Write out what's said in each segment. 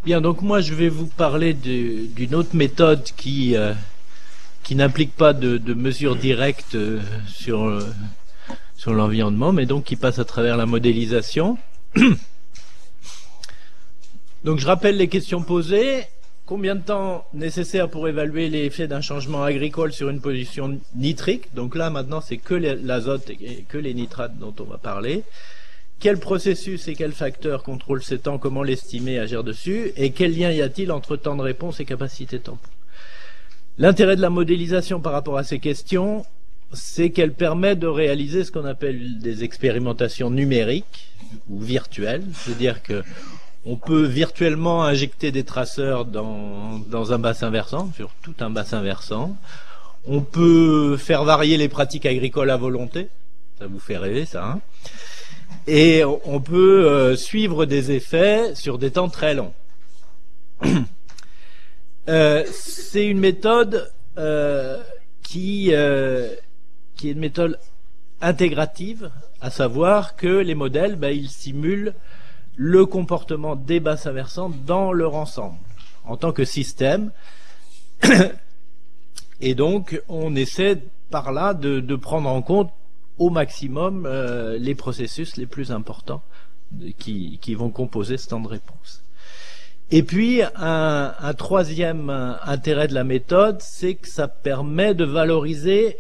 Bien, donc moi je vais vous parler d'une autre méthode qui n'implique pas de mesures directes sur l'environnement, mais donc qui passe à travers la modélisation. Donc je rappelle les questions posées. Combien de temps nécessaire pour évaluer l'effet d'un changement agricole sur une pollution nitrique? Donc là maintenant c'est que l'azote et que les nitrates dont on va parler. Quel processus et quel facteur contrôle ces temps? Comment l'estimer, agir dessus? Et quel lien y a-t-il entre temps de réponse et capacité tampon? L'intérêt de la modélisation par rapport à ces questions, c'est qu'elle permet de réaliser ce qu'on appelle des expérimentations numériques ou virtuelles. C'est-à-dire que on peut virtuellement injecter des traceurs dans un bassin versant, sur tout un bassin versant. On peut faire varier les pratiques agricoles à volonté. Ça vous fait rêver, ça, hein? Et on peut suivre des effets sur des temps très longs. C'est une méthode qui est une méthode intégrative, à savoir que les modèles, ils simulent le comportement des bassins versants dans leur ensemble, en tant que système. Et donc, on essaie par là de prendre en compte au maximum les processus les plus importants qui vont composer ce temps de réponse. Et puis, un troisième intérêt de la méthode, c'est que ça permet de valoriser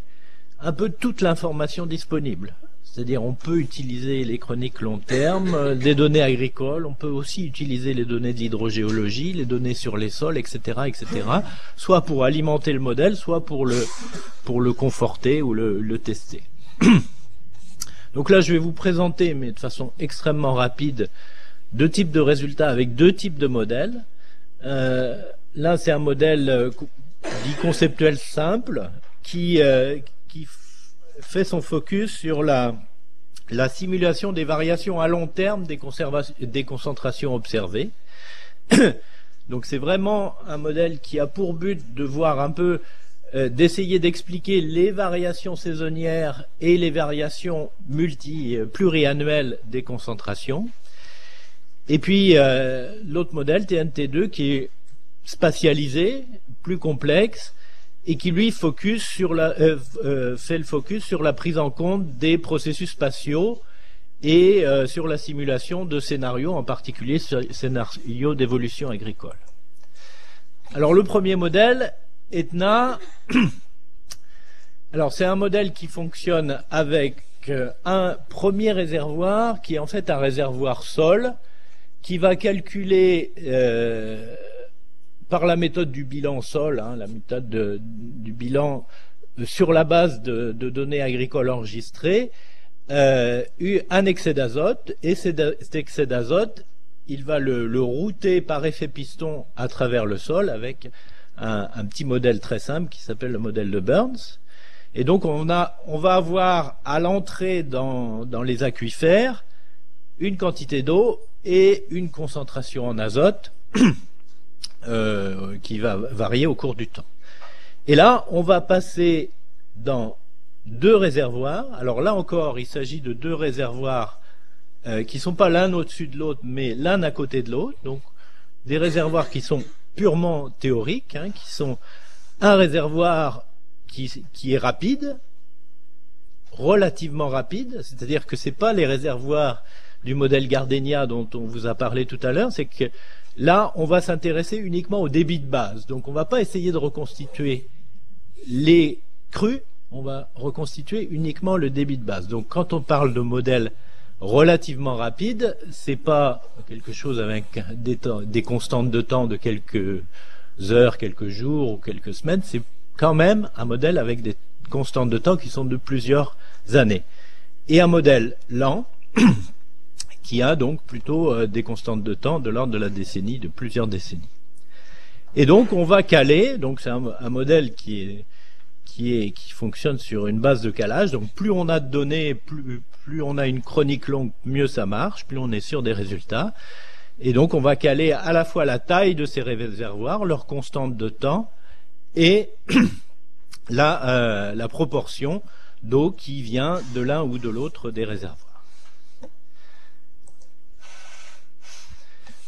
un peu toute l'information disponible. C'est-à-dire, on peut utiliser les chroniques long terme, des données agricoles, on peut aussi utiliser les données d'hydrogéologie, les données sur les sols, etc., etc., soit pour alimenter le modèle, soit pour le conforter ou le tester. Donc là, je vais vous présenter, mais de façon extrêmement rapide, deux types de résultats avec deux types de modèles. Là, c'est un modèle dit conceptuel simple qui fait son focus sur la simulation des variations à long terme des concentrations observées. Donc c'est vraiment un modèle qui a pour but de voir un peu d'essayer d'expliquer les variations saisonnières et les variations pluriannuelles des concentrations. Et puis l'autre modèle, TNT2, qui est spatialisé, plus complexe, et qui lui fait le focus sur la prise en compte des processus spatiaux et sur la simulation de scénarios, en particulier scénarios d'évolution agricole. Alors le premier modèle, Etna, alors c'est un modèle qui fonctionne avec un premier réservoir qui est en fait un réservoir sol qui va calculer par la méthode du bilan sol, la méthode du bilan sur la base de données agricoles enregistrées, un excès d'azote, et cet excès d'azote, il va le router par effet piston à travers le sol avec un petit modèle très simple qui s'appelle le modèle de Burns. Et donc on va avoir à l'entrée dans les aquifères une quantité d'eau et une concentration en azote qui va varier au cours du temps. Et là, on va passer dans deux réservoirs. Alors là encore, il s'agit de deux réservoirs qui ne sont pas l'un au-dessus de l'autre, mais l'un à côté de l'autre. Donc des réservoirs qui sont purement théoriques, qui sont un réservoir qui est rapide, relativement rapide, c'est-à-dire que ce n'est pas les réservoirs du modèle Gardenia dont on vous a parlé tout à l'heure, c'est que là, on va s'intéresser uniquement au débit de base. Donc on ne va pas essayer de reconstituer les crues, on va reconstituer uniquement le débit de base. Donc quand on parle de modèle relativement rapide, c'est pas quelque chose avec des constantes de temps de quelques heures, quelques jours ou quelques semaines, c'est quand même un modèle avec des constantes de temps qui sont de plusieurs années. Et un modèle lent qui a donc plutôt des constantes de temps de l'ordre de la décennie, de plusieurs décennies. Et donc on va caler, donc c'est un modèle qui fonctionne sur une base de calage. Donc plus on a de données, plus on a une chronique longue, mieux ça marche, plus on est sûr des résultats. Et donc on va caler à la fois la taille de ces réservoirs, leur constante de temps et la proportion d'eau qui vient de l'un ou de l'autre des réservoirs.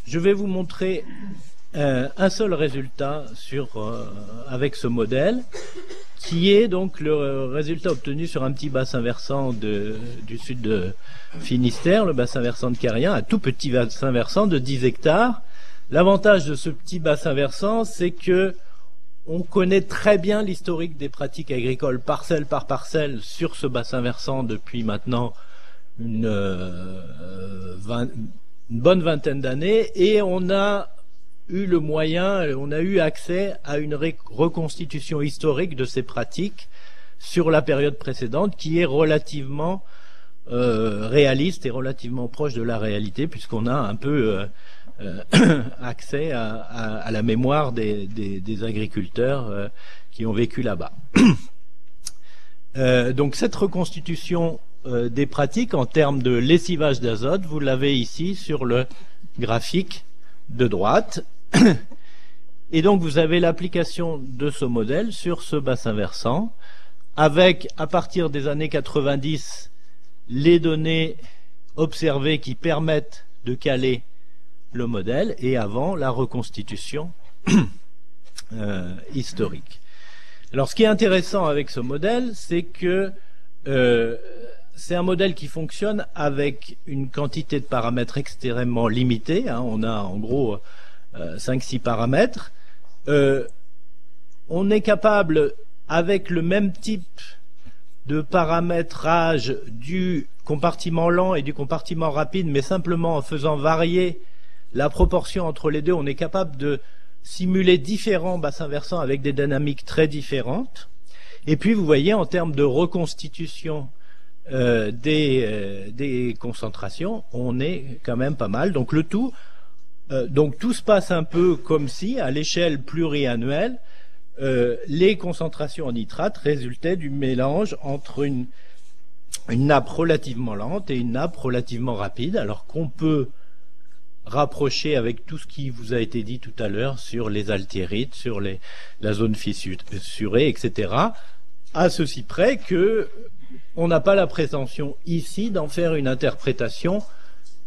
je vais vous montrer un seul résultat avec ce modèle, qui est donc le résultat obtenu sur un petit bassin versant du sud de Finistère, le bassin versant de Carrien, un tout petit bassin versant de 10 hectares. L'avantage de ce petit bassin versant, c'est que on connaît très bien l'historique des pratiques agricoles parcelle par parcelle sur ce bassin versant depuis maintenant une bonne vingtaine d'années, et on a eu accès à une reconstitution historique de ces pratiques sur la période précédente, qui est relativement réaliste et relativement proche de la réalité, puisqu'on a un peu accès à la mémoire des agriculteurs qui ont vécu là-bas. Donc cette reconstitution des pratiques en termes de lessivage d'azote, vous l'avez ici sur le graphique de droite. Et donc vous avez l'application de ce modèle sur ce bassin versant, avec, à partir des années 90, les données observées qui permettent de caler le modèle, et avant la reconstitution historique. Alors ce qui est intéressant avec ce modèle, c'est que c'est un modèle qui fonctionne avec une quantité de paramètres extrêmement limitée, hein. On a en gros 5-6 paramètres. On est capable, avec le même type de paramétrage du compartiment lent et du compartiment rapide, mais simplement en faisant varier la proportion entre les deux, on est capable de simuler différents bassins versants avec des dynamiques très différentes. Et puis vous voyez, en termes de reconstitution des concentrations, on est quand même pas mal. Donc le tout, donc tout se passe un peu comme si, à l'échelle pluriannuelle, les concentrations en nitrate résultaient du mélange entre une nappe relativement lente et une nappe relativement rapide, alors qu'on peut rapprocher avec tout ce qui vous a été dit tout à l'heure sur les altérites, sur la zone fissurée, etc., à ceci près que on n'a pas la prétention ici d'en faire une interprétation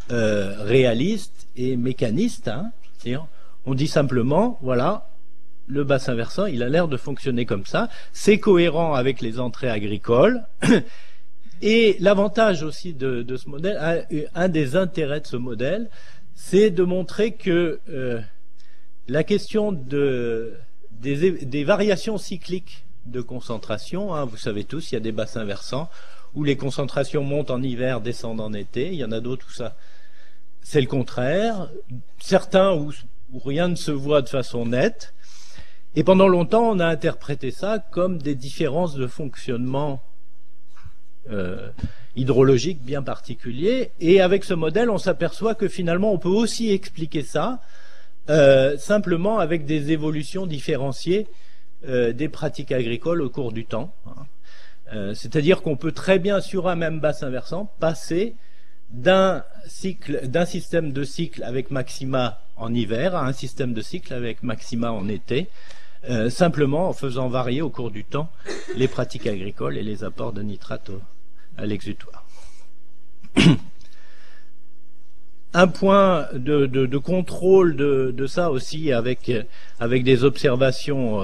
réaliste et mécaniste, hein. On dit simplement, voilà, le bassin versant, il a l'air de fonctionner comme ça, c'est cohérent avec les entrées agricoles. Et l'avantage aussi de ce modèle, un des intérêts de ce modèle, c'est de montrer que la question des variations cycliques de concentration, hein, vous savez tous, il y a des bassins versants où les concentrations montent en hiver, descendent en été, il y en a d'autres où ça c'est le contraire, certains où rien ne se voit de façon nette, et pendant longtemps on a interprété ça comme des différences de fonctionnement hydrologique bien particulier, et avec ce modèle on s'aperçoit que finalement on peut aussi expliquer ça simplement avec des évolutions différenciées des pratiques agricoles au cours du temps, hein. C'est-à-dire qu'on peut très bien sur un même bassin versant passer d'un système de cycle avec maxima en hiver à un système de cycle avec maxima en été, simplement en faisant varier au cours du temps les pratiques agricoles et les apports de nitrate à l'exutoire. Un point de contrôle de ça aussi avec des observations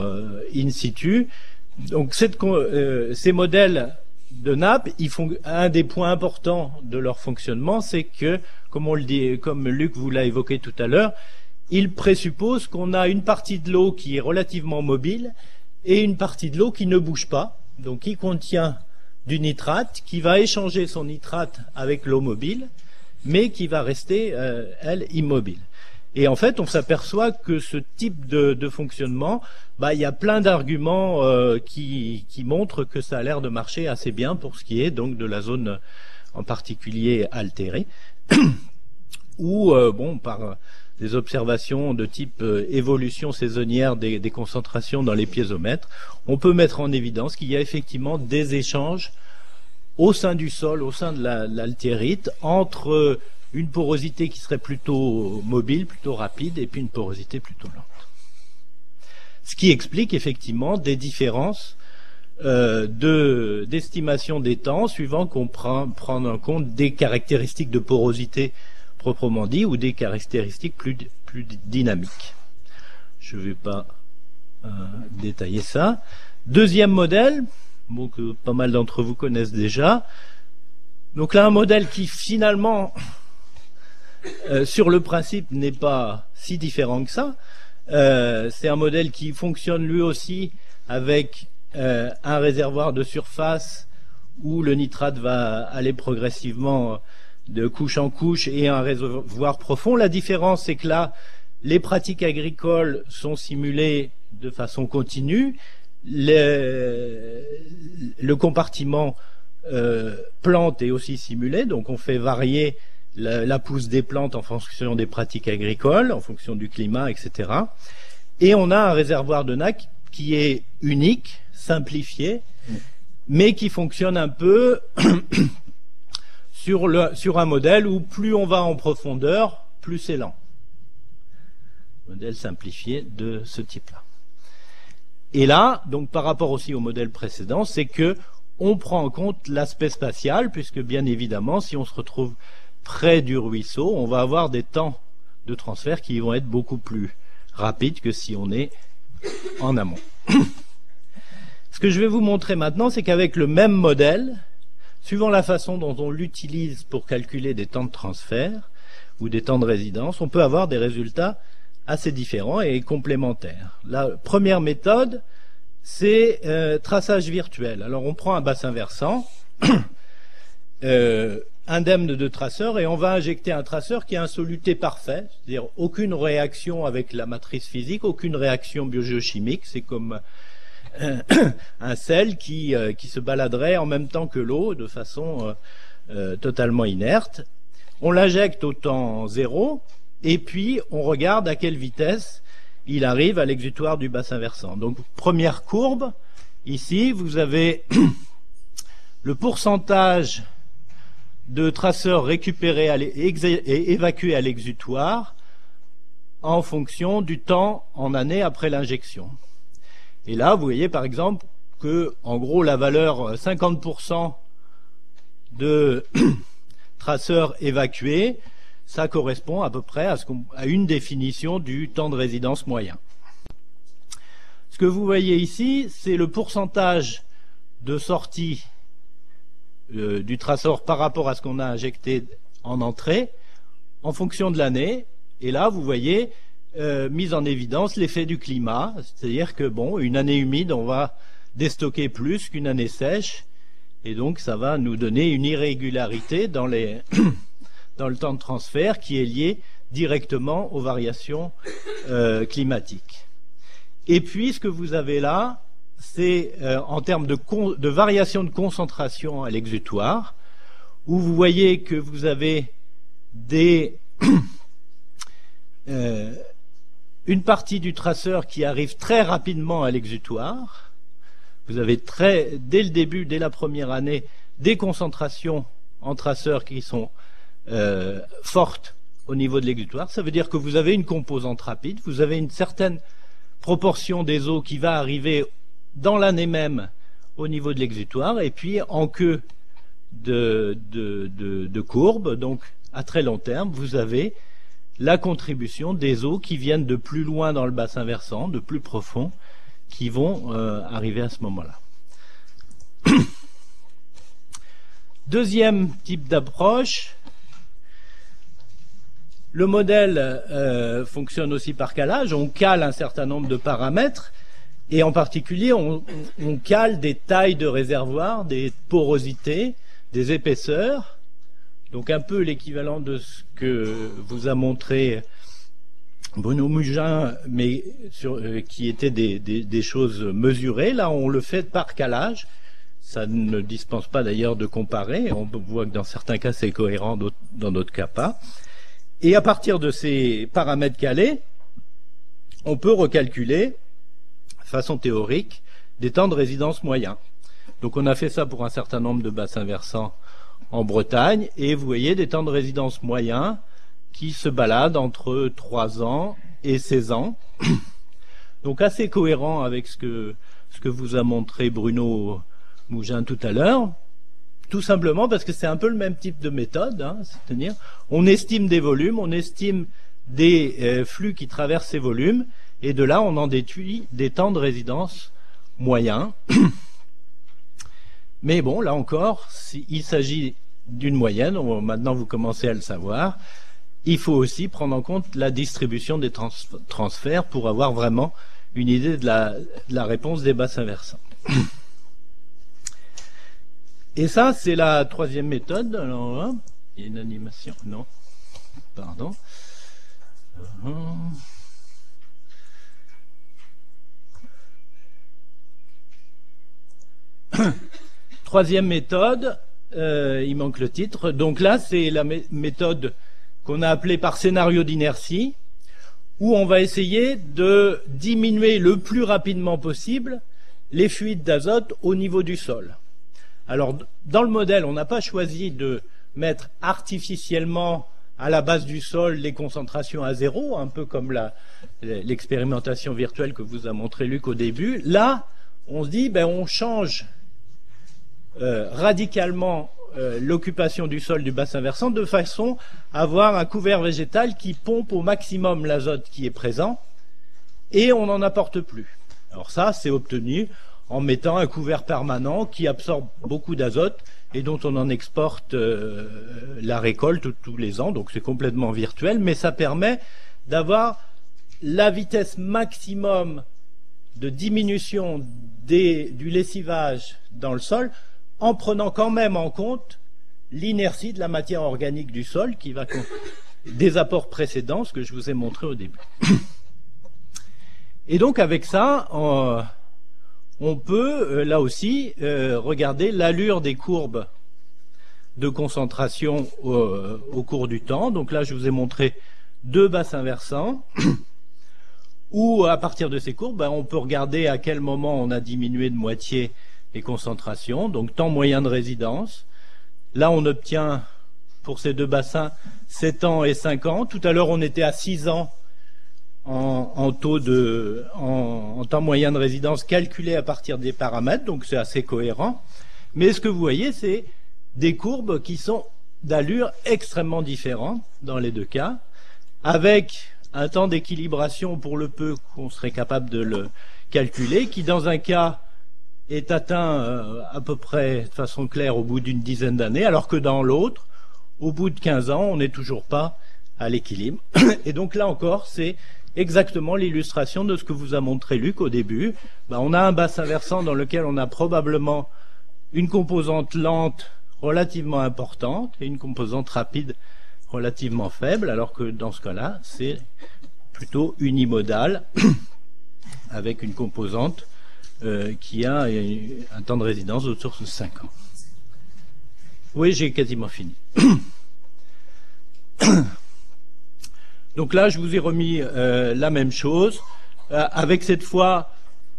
in situ. Donc ces modèles de nappe, un des points importants de leur fonctionnement, c'est que, comme Luc vous l'a évoqué tout à l'heure, ils présupposent qu'on a une partie de l'eau qui est relativement mobile et une partie de l'eau qui ne bouge pas, donc qui contient du nitrate, qui va échanger son nitrate avec l'eau mobile, mais qui va rester, elle, immobile. Et en fait, on s'aperçoit que ce type de fonctionnement, il y a plein d'arguments qui montrent que ça a l'air de marcher assez bien pour ce qui est donc de la zone en particulier altérée, où, par des observations de type évolution saisonnière des concentrations dans les piézomètres, on peut mettre en évidence qu'il y a effectivement des échanges au sein du sol, au sein de l'altérite, entre une porosité qui serait plutôt mobile, plutôt rapide, et puis une porosité plutôt lente. Ce qui explique effectivement des différences d'estimation des temps, suivant qu'on prend en compte des caractéristiques de porosité proprement dit, ou des caractéristiques plus dynamiques. Je ne vais pas détailler ça. Deuxième modèle, bon, que pas mal d'entre vous connaissent déjà. Donc là, un modèle qui finalement, sur le principe, n'est pas si différent que ça. C'est un modèle qui fonctionne lui aussi avec un réservoir de surface où le nitrate va aller progressivement de couche en couche et un réservoir profond. La différence, c'est que là, les pratiques agricoles sont simulées de façon continue. Le compartiment plante est aussi simulé, donc on fait varier la pousse des plantes en fonction des pratiques agricoles, en fonction du climat, etc. Et on a un réservoir de NAC qui est unique, simplifié, mais qui fonctionne un peu sur un modèle où plus on va en profondeur, plus c'est lent. Modèle simplifié de ce type-là. Et là, donc par rapport aussi au modèle précédent, c'est que on prend en compte l'aspect spatial, puisque bien évidemment, si on se retrouve près du ruisseau, on va avoir des temps de transfert qui vont être beaucoup plus rapides que si on est en amont. Ce que je vais vous montrer maintenant, c'est qu'avec le même modèle, suivant la façon dont on l'utilise pour calculer des temps de transfert ou des temps de résidence, on peut avoir des résultats assez différents et complémentaires. La première méthode, c'est traçage virtuel. Alors on prend un bassin versant, indemne de traceurs, et on va injecter un traceur qui a un soluté parfait, c'est-à-dire aucune réaction avec la matrice physique, aucune réaction biogéochimique. C'est comme un sel qui se baladerait en même temps que l'eau de façon totalement inerte. On l'injecte au temps zéro, et puis on regarde à quelle vitesse il arrive à l'exutoire du bassin versant. Donc première courbe, ici vous avez le pourcentage de traceurs récupérés et évacués à l'exutoire en fonction du temps en année après l'injection. Et là, vous voyez par exemple que, en gros, la valeur 50% de traceurs évacués, ça correspond à peu près à une définition du temps de résidence moyen. Ce que vous voyez ici, c'est le pourcentage de sortie du traceur par rapport à ce qu'on a injecté en entrée en fonction de l'année. Et là, vous voyez mise en évidence l'effet du climat, c'est-à-dire que bon, une année humide, on va déstocker plus qu'une année sèche, et donc ça va nous donner une irrégularité dans dans le temps de transfert qui est lié directement aux variations climatiques. Et puis ce que vous avez là, c'est en termes de variation de concentration à l'exutoire, où vous voyez que vous avez une partie du traceur qui arrive très rapidement à l'exutoire. Vous avez dès le début, dès la première année, des concentrations en traceurs qui sont fortes au niveau de l'exutoire. Ça veut dire que vous avez une composante rapide, vous avez une certaine proportion des eaux qui va arriver dans l'année même au niveau de l'exutoire, et puis en queue de courbe, donc à très long terme, vous avez la contribution des eaux qui viennent de plus loin dans le bassin versant, de plus profond, qui vont arriver à ce moment-là. Deuxième type d'approche, le modèle fonctionne aussi par calage. On cale un certain nombre de paramètres, et en particulier, on cale des tailles de réservoirs, des porosités, des épaisseurs. Donc un peu l'équivalent de ce que vous a montré Bruno Mugin, mais qui étaient des choses mesurées. Là, on le fait par calage. Ça ne dispense pas d'ailleurs de comparer. On voit que dans certains cas, c'est cohérent, dans d'autres cas pas. Et à partir de ces paramètres calés, on peut recalculer, de façon théorique, des temps de résidence moyens. Donc on a fait ça pour un certain nombre de bassins versants en Bretagne, et vous voyez des temps de résidence moyens qui se baladent entre 3 ans et 16 ans. Donc assez cohérent avec ce que vous a montré Bruno Mugin tout à l'heure. tout simplement parce que c'est un peu le même type de méthode, hein, c'est-à-dire on estime des volumes, on estime des flux qui traversent ces volumes, et de là on en déduit des temps de résidence moyens. Mais bon, là encore, il s'agit d'une moyenne, maintenant vous commencez à le savoir, il faut aussi prendre en compte la distribution des transferts pour avoir vraiment une idée de la réponse des bassins versants. Et ça, c'est la troisième méthode. Alors là, il y a une animation. Non, pardon. Troisième méthode, il manque le titre. Donc là, c'est la méthode qu'on a appelée par scénario d'inertie, où on va essayer de diminuer le plus rapidement possible les fuites d'azote au niveau du sol. Alors, dans le modèle, on n'a pas choisi de mettre artificiellement à la base du sol les concentrations à zéro, un peu comme l'expérimentation virtuelle que vous a montré Luc au début. Là, on se dit, ben, on change radicalement l'occupation du sol du bassin versant de façon à avoir un couvert végétal qui pompe au maximum l'azote qui est présent et on n'en apporte plus. Alors ça, c'est obtenu en mettant un couvert permanent qui absorbe beaucoup d'azote et dont on en exporte la récolte tous les ans, donc c'est complètement virtuel, mais ça permet d'avoir la vitesse maximum de diminution du lessivage dans le sol en prenant quand même en compte l'inertie de la matière organique du sol qui va des apports précédents, ce que je vous ai montré au début. Et donc avec ça, on peut là aussi regarder l'allure des courbes de concentration au cours du temps. Donc là, je vous ai montré deux bassins versants où à partir de ces courbes, on peut regarder à quel moment on a diminué de moitié les concentrations, donc temps moyen de résidence. Là, on obtient pour ces deux bassins 7 ans et 5 ans. Tout à l'heure, on était à 6 ans en temps moyen de résidence calculé à partir des paramètres, donc c'est assez cohérent. Mais ce que vous voyez, c'est des courbes qui sont d'allure extrêmement différentes dans les deux cas, avec un temps d'équilibration pour le peu qu'on serait capable de le calculer, qui dans un cas est atteint à peu près de façon claire au bout d'une dizaine d'années, alors que dans l'autre, au bout de 15 ans, on n'est toujours pas à l'équilibre. Et donc là encore, c'est exactement l'illustration de ce que vous a montré Luc au début. On a un bassin versant dans lequel on a probablement une composante lente relativement importante et une composante rapide relativement faible, alors que dans ce cas-là, c'est plutôt unimodal avec une composante qui a un temps de résidence autour de 5 ans. Oui, j'ai quasiment fini. Donc là, je vous ai remis la même chose, avec cette fois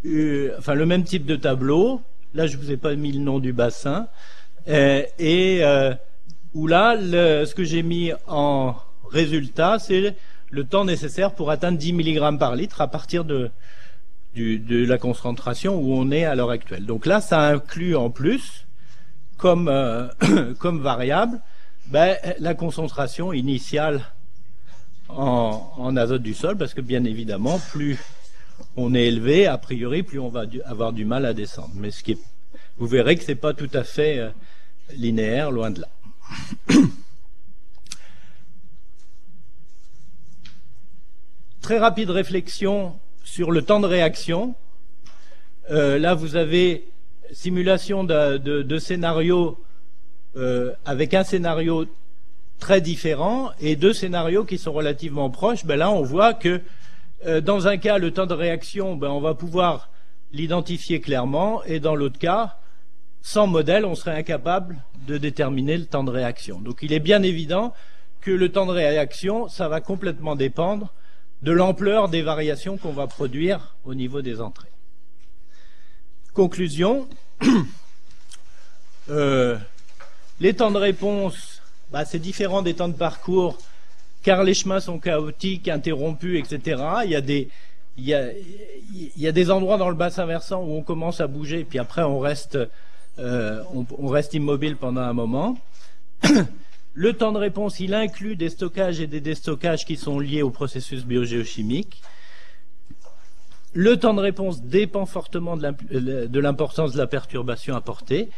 le même type de tableau. Là, je vous ai pas mis le nom du bassin. Où là, ce que j'ai mis en résultat, c'est le temps nécessaire pour atteindre 10 mg par litre à partir de la concentration où on est à l'heure actuelle. Donc là, ça inclut en plus, comme variable, la concentration initiale en azote du sol, parce que bien évidemment, plus on est élevé, a priori, plus on va avoir du mal à descendre. Mais vous verrez que c'est pas tout à fait linéaire, loin de là. Très rapide réflexion sur le temps de réaction. Là, vous avez simulation de scénarios avec un scénario très différent et deux scénarios qui sont relativement proches. Là, on voit que dans un cas, le temps de réaction, on va pouvoir l'identifier clairement, et dans l'autre cas, sans modèle, on serait incapable de déterminer le temps de réaction. Donc il est bien évident que le temps de réaction, ça va complètement dépendre de l'ampleur des variations qu'on va produire au niveau des entrées. Conclusion, les temps de réponse, c'est différent des temps de parcours, car les chemins sont chaotiques, interrompus, etc. Il y a des endroits dans le bassin versant où on commence à bouger, puis après on reste on reste immobile pendant un moment. Le temps de réponse, il inclut des stockages et des déstockages qui sont liés au processus biogéochimique. Le temps de réponse dépend fortement de l'importance de la perturbation apportée.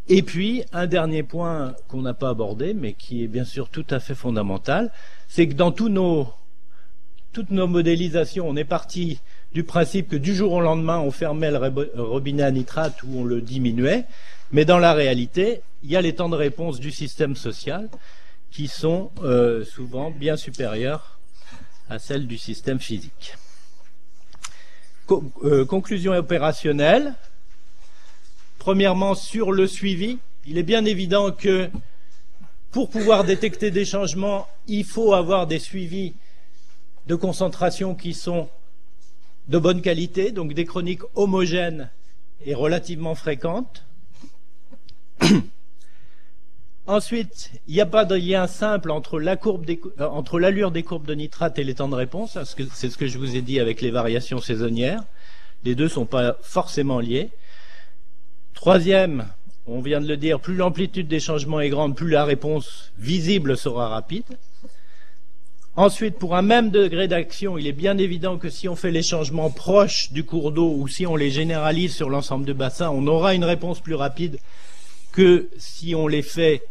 Et puis, un dernier point qu'on n'a pas abordé, mais qui est bien sûr tout à fait fondamental, c'est que dans toutes nos modélisations, on est parti du principe que du jour au lendemain, on fermait le robinet à nitrate ou on le diminuait. Mais dans la réalité, il y a les temps de réponse du système social qui sont souvent bien supérieurs à celles du système physique. Conclusion opérationnelle. Premièrement, sur le suivi, il est bien évident que pour pouvoir détecter des changements, il faut avoir des suivis de concentration qui sont de bonne qualité, donc des chroniques homogènes et relativement fréquentes. Ensuite, il n'y a pas de lien simple entre l'allure des courbes de nitrate et les temps de réponse. C'est ce que je vous ai dit avec les variations saisonnières. Les deux ne sont pas forcément liés. Troisième, on vient de le dire, plus l'amplitude des changements est grande, plus la réponse visible sera rapide. Ensuite, pour un même degré d'action, il est bien évident que si on fait les changements proches du cours d'eau ou si on les généralise sur l'ensemble du bassin, on aura une réponse plus rapide que si on les fait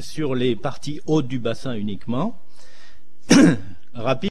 sur les parties hautes du bassin uniquement. Rapide.